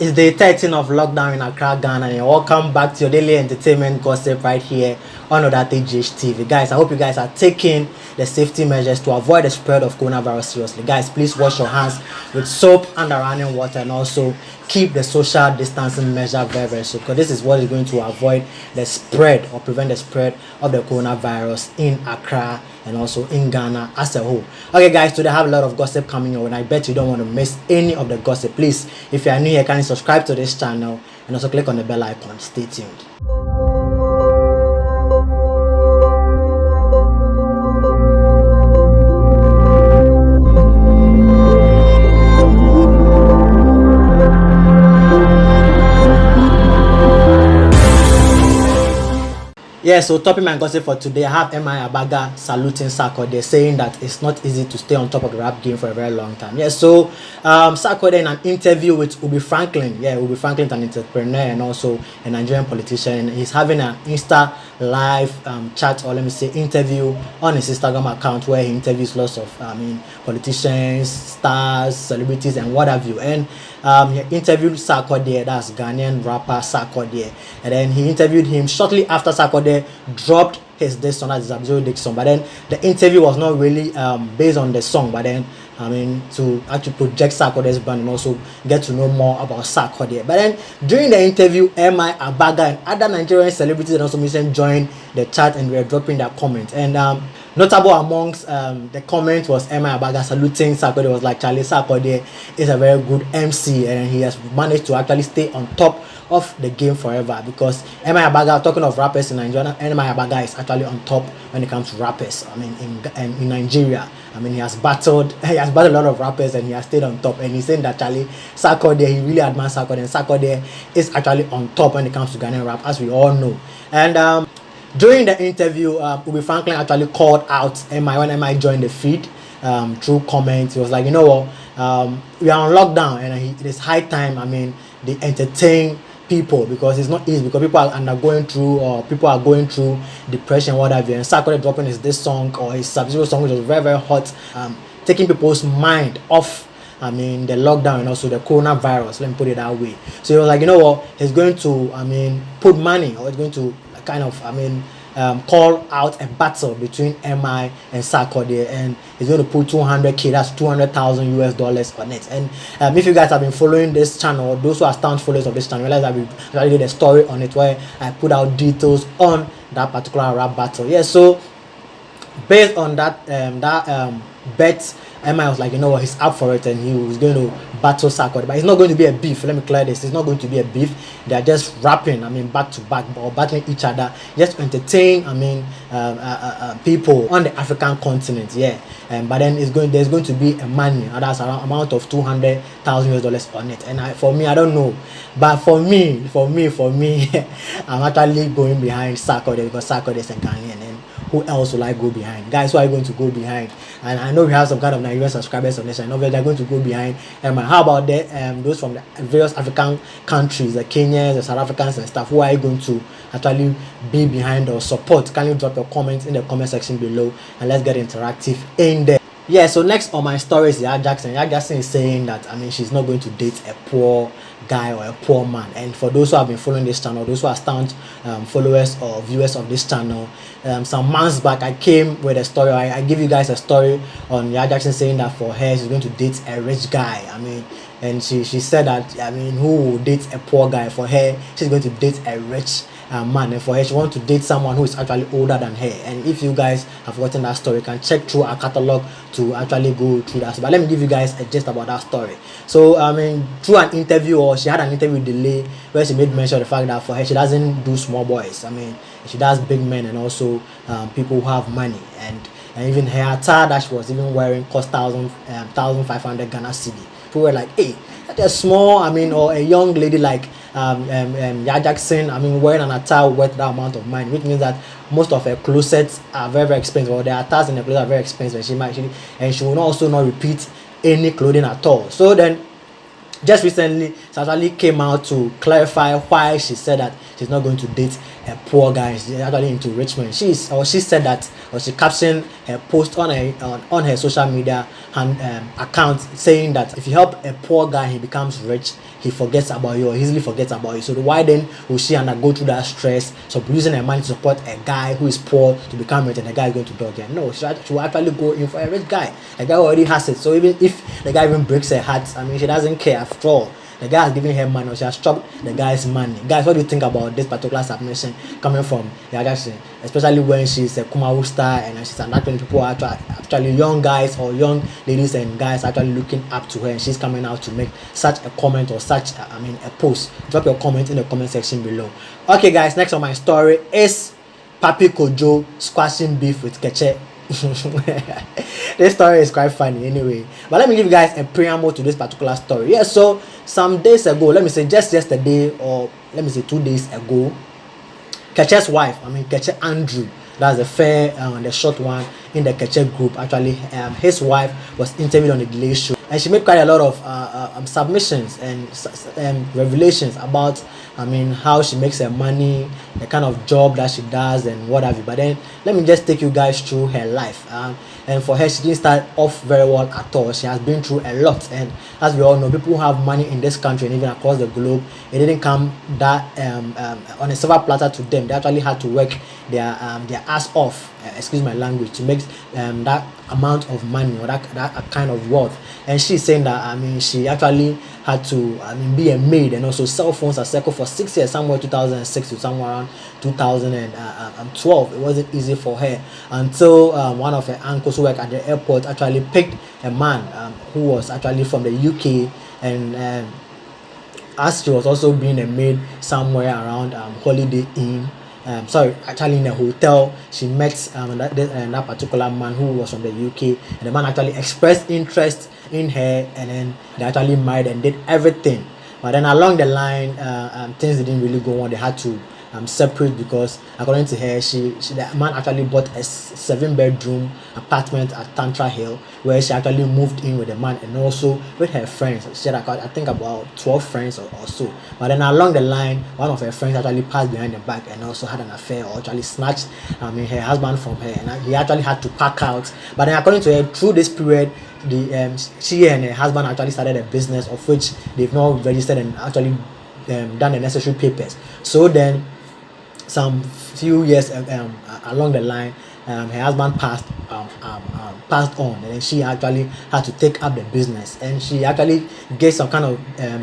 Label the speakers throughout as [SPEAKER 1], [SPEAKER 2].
[SPEAKER 1] It's day 13 of lockdown in Accra, Ghana, and welcome back to your daily entertainment gossip right here on Odate TV. Guys, I hope you guys are taking the safety measures to avoid the spread of coronavirus seriously. Guys, please wash your hands with soap and running water, and also keep the social distancing measure very, very soon, because this is what is going to avoid the spread or prevent the spread of the coronavirus in Accra and also in Ghana as a whole. Okay guys, today I have a lot of gossip coming your way, and I bet you don't want to miss any of the gossip. Please, if you are new here, kindly subscribe to this channel and also click on the bell icon. Stay tuned. Yeah, so topping my gossip for today, I have MI Abaga saluting Sarkodie, saying that it's not easy to stay on top of the rap game for a very long time. Yeah, so Sarkodie, in an interview with Ubi Franklin, Ubi Franklin is an entrepreneur and also a Nigerian politician, and he's having an Insta live chat, or let me say interview, on his Instagram account, where he interviews lots of politicians, stars, celebrities, and what have you. And he interviewed Sarkodie, that's Ghanaian rapper Sarkodie, and then he interviewed him shortly after Sarkodie dropped his diss song, that's his Dick song. But then the interview was not really based on the song, but then to actually project Sarkodie's brand and also get to know more about Sarkodie. But then during the interview, MI Abaga and other Nigerian celebrities and also musicians joined the chat and were dropping their comments. And notable amongst the comments was MI Abaga saluting Sarkodie. Was like, Charlie, Sarkodie is a very good MC and he has managed to actually stay on top of the game forever, because MI Abaga, talking of rappers in Nigeria, MI Abaga is actually on top when it comes to rappers. In Nigeria, he has battled a lot of rappers and he has stayed on top. And he's saying that Charlie, Sarkodie, he really admires Sarkodie, and Sarkodie is actually on top when it comes to Ghanaian rap, as we all know. And during the interview, Ubi Franklin actually called out MI when MI joined the feed through comments. He was like, you know what, we are on lockdown and it is high time, they entertain people, because it's not easy, because people are undergoing through, or people are going through depression, whatever. And Sarkodie dropping this song or his Sub-Zero song, which was very, very hot, taking people's mind off the lockdown and also the coronavirus, let me put it that way. So he was like, you know what, he's going to put money, or he's going to kind of call out a battle between MI and Sarkodie, and he's going to put 200k, that's $200,000 on it. And if you guys have been following this channel, or those who are staunch followers of this channel, realize that we actually did a story on it where I put out details on that particular rap battle. Yeah, so based on that bet, MI was like, you know what, he's up for it and he was going to battle Sarkodie. But it's not going to be a beef. Let me clear this. It's not going to be a beef. They are just rapping, back to back, or battling each other, just to entertain, people on the African continent. Yeah. But then there's going to be a money, and that's around amount of $200,000 on it. And for me, I don't know. But for me, I'm actually going behind Sarkodie, because Sarkodie is a Ghanaian. And who else will I go behind? Guys, who are you going to go behind? And I know we have some kind of Nigerian subscribers on this. I know they're going to go behind. How about those from the various African countries, the Kenyans, the South Africans and stuff? Who are you going to actually be behind or support? Can you drop your comments in the comment section below, and let's get interactive in there. Yeah, so next on my story is Yaya Jackson. Yaya Jackson is saying that she's not going to date a poor guy or a poor man. And for those who have been following this channel, those who are staunch followers or viewers of this channel, some months back I came with a story. I give you guys a story on Yaya Jackson saying that for her, she's going to date a rich guy. And she said that who will date a poor guy? For her, she's going to date a rich man, and for her, she wants to date someone who is actually older than her. And if you guys have gotten that story, you can check through our catalog to actually go through that. But let me give you guys a gist about that story. So through an interview, or she had an interview delay, where she made mention of the fact that for her, she doesn't do small boys. She does big men and also people who have money. And even her attire that she was even wearing cost 1,500 Ghana cedi. People were like, hey, that's a small, or a young lady like Yaya Jackson, wearing an attire worth that amount of money, which means that most of her closets are very, very expensive, or the attires in the clothes are very expensive. She will also not repeat any clothing at all. So then, just recently, she actually came out to clarify why she said that she's not going to date a poor guy. She's actually into Richmond. She said that, or she captioned her post on her social media account, saying that if you help a poor guy, he becomes rich. He forgets about you, or easily forgets about you. So why then will she go through that stress? So using her money to support a guy who is poor to become rich, and the guy is going to dog her? No, she will actually go in for a rich guy. A guy who already has it. So even if the guy even breaks her heart, I mean, she doesn't care after all. The guy has given her money, or she has chopped the guy's money. Guys, what do you think about this particular submission coming from the other side? Especially when she's a Kumaru star and she's an actor, people are actually young guys or young ladies and guys actually looking up to her, and she's coming out to make such a comment or such a post. Drop your comment in the comment section below. Okay guys, next on my story is Papi Kojo squashing beef with Keche. This story is quite funny anyway, but let me give you guys a preamble to this particular story. Yeah, so some days ago, let me say just yesterday, or let me say 2 days ago, Keche's wife, Keche Andrew, that's the fair the short one in the Keche group, actually his wife was interviewed on the Delay Show, and she made quite a lot of submissions and revelations about how she makes her money, the kind of job that she does and what have you. But then let me just take you guys through her life. And for her, she didn't start off very well at all. She has been through a lot, and as we all know, people who have money in this country and even across the globe, it didn't come that on a silver platter to them. They actually had to work their ass off, excuse my language, to make that amount of money or that kind of wealth. And she's saying that she actually had to be a maid and also sell phones at Circle for 6 years, somewhere 2006 to somewhere around 2012. It wasn't easy for her until one of her uncles who worked at the airport actually picked a man who was actually from the UK, and as she was also being a maid somewhere around Holiday Inn, actually in a hotel, she met that particular man who was from the UK, and the man actually expressed interest in her, and then they actually married and did everything. But then along the line, things didn't really go on. They had to separate because, according to her, the man actually bought a 7-bedroom apartment at Tantra Hill, where she actually moved in with the man and also with her friends. She had, I think, about 12 friends or so. But then along the line, one of her friends actually passed behind the back and also had an affair, or actually snatched her husband from her, and he actually had to pack out. But then according to her, through this period, she and her husband actually started a business of which they've not registered and actually done the necessary papers. So then some few years along the line, her husband passed on, and then she actually had to take up the business, and she actually gave some kind of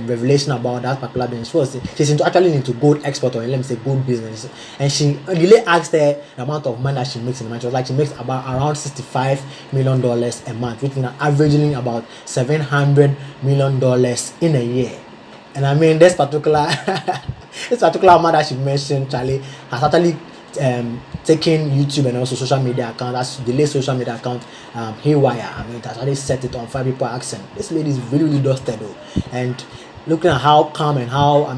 [SPEAKER 1] revelation about that particular business. She's into gold export, or let me say gold business, and she really asked her the amount of money that she makes in a month. She was like, she makes about around $65 million a month, which is averaging about $700 million in a year. And this particular man that she mentioned, Charlie, has actually taken YouTube and also social media account, that's Delay social media account, haywire. It has already set it on fire. People are asking, this lady is really, really dusted though. And looking at how calm and how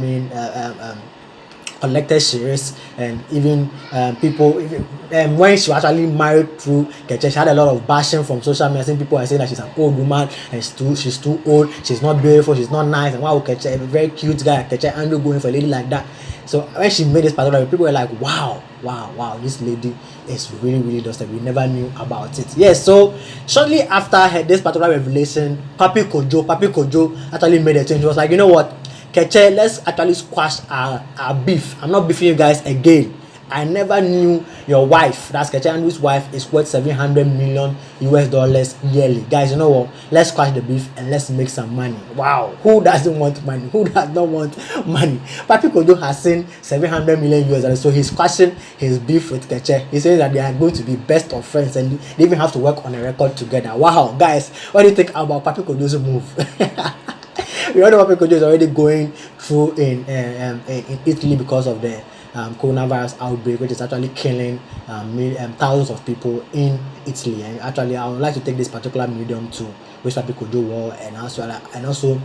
[SPEAKER 1] collected she is, and even people, when she was actually married through Keche, she had a lot of bashing from social media. Some people are saying that she's an old woman and she's too old, she's not beautiful, she's not nice, and why would Keche, a very cute guy, Keche Andrew, going for a lady like that? So when she made this particular, people were like, wow, this lady is really, really dusted. We never knew about it. Yes, so shortly after this particular revelation, Papi Kojo actually made a change. He was like, you know what, Keche, let's actually squash our beef. I'm not beefing you guys again. I never knew your wife, that's Keche Andrew's wife, is worth $700 million yearly. Guys, you know what? Let's squash the beef and let's make some money. Wow, who doesn't want money? Who does not want money? Papi Kojo has seen $700 million, so he's squashing his beef with Keche. He says that they are going to be best of friends and they even have to work on a record together. Wow, guys, what do you think about Papi Kojo's move? We all know Papi Kojo is already going through in Italy because of the coronavirus outbreak, which is actually killing thousands of people in Italy. And actually, I would like to take this particular medium to wish Papi Kojo well, and also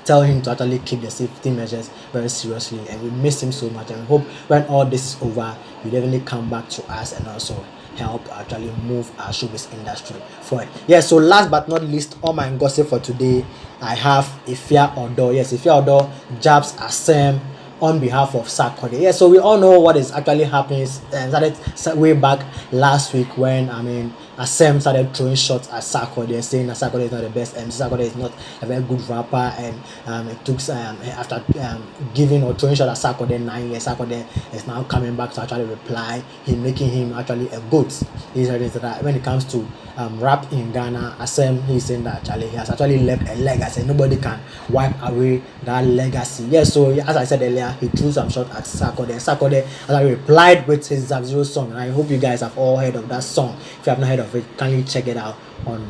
[SPEAKER 1] tell him to actually keep the safety measures very seriously. And we miss him so much, and we hope when all this is over, you definitely come back to us and also help actually move our showbiz industry forward. Yeah, so last but not least, all my gossip for today, I have Efia Odo. Yes, Efia Odo jabs Asem on behalf of Sarkodie. Yeah, so we all know what is actually happening. Started way back last week when Asem started throwing shots at Sarkodie and saying that Sarkodie is not the best MC. Sarkodie is not a very good rapper, and it took after giving or throwing shots at Sarkodie 9 years, Sarkodie is now coming back to actually reply. He making him actually a goat. He said that when it comes to rap in Ghana, Asem, he's saying that actually he has actually left a legacy. Nobody can wipe away that legacy. Yes, so as I said earlier, he threw some shot at Sarkodie. Sarkodie actually replied with his Zab-Zero song, and I hope you guys have all heard of that song. If you have not heard of it, kindly check it out on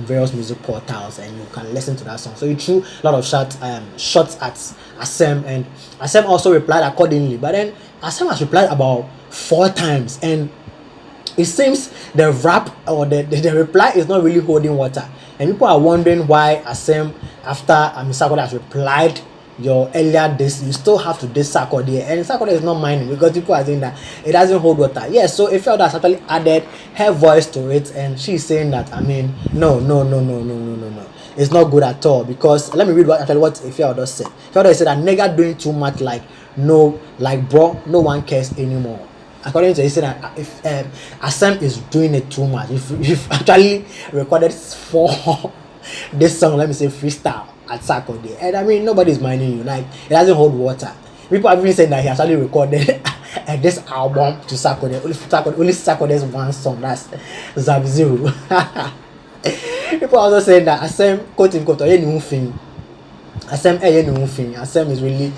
[SPEAKER 1] various music portals, and you can listen to that song. So he threw a lot of shots at Asem, and Asem also replied accordingly. But then Asem has replied about 4 times, and it seems the rap or the reply is not really holding water, and people are wondering why Asem, after Sarkodie has replied your earlier this, you still have to diss Sarkodie, and Sarkodie is not minding because people are saying that it doesn't hold water. Yes, so Efia Odo has actually added her voice to it, and she's saying that no, it's not good at all, because let me read what Efia Odo said. Efia Odo said that nigga doing too much, like bro, no one cares anymore. According to he said that if Asem is doing it too much, if actually recorded for this song, let me say freestyle at Sarkodie, and nobody's minding you, like it doesn't hold water. People have been saying that he actually recorded this album to Sarkodie, only Sarkodie's one song, that's Zab-Zero. People are also saying that Asem, quote unquote, Asem is really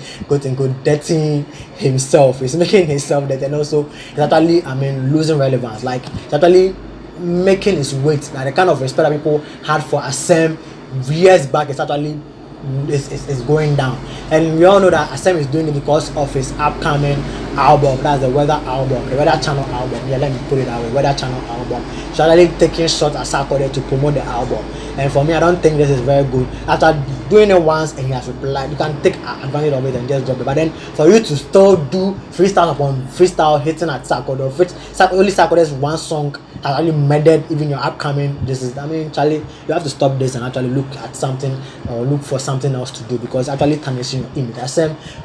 [SPEAKER 1] dirtying himself. He's making himself dirty, and also he's actually losing relevance. Like he's actually making his weight. Like the kind of respect that people had for Asem years back is actually is going down. And we all know that Asem is doing it because of his upcoming album. That's the Weather album, the Weather Channel album. Yeah, let me put it that way. Weather Channel album. He's actually taking shots at Sarkodie to promote the album. And for me, I don't think this is very good. After doing it once and he has replied, you can take advantage of it and just drop it. But then for you to still do freestyle upon freestyle hitting at Sarkodie, only Sarkodie's one song has actually murdered even your upcoming. This is, Charlie, you have to stop this and actually look at something or look for something else to do, because actually tarnishing your image.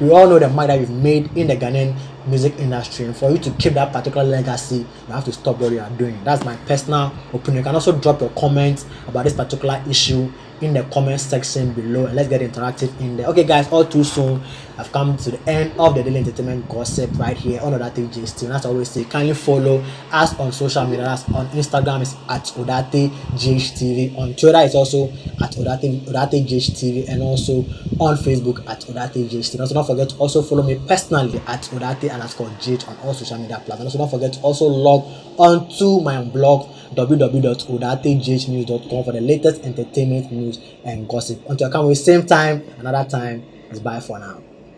[SPEAKER 1] We all know the mark that you've made in the Ghanaian music industry, and for you to keep that particular legacy, you have to stop what you are doing. That's my personal opinion. You can also drop your comments about this particular issue in the comment section below, and let's get interactive in there. Okay guys, all too soon I've come to the end of the daily entertainment gossip right here on Odate GHTV. And as I always say, kindly follow us on social media. That's on Instagram is at Odate GHTV, on Twitter it's also at Odate GHTV, and also on Facebook at Odate GHTV. Also don't forget to also follow me personally at Odate_GH on all social media platforms. Also don't forget to also log on to my blog www.odategnews.com for the latest entertainment news and gossip. Until I come with same time, another time, it's bye for now.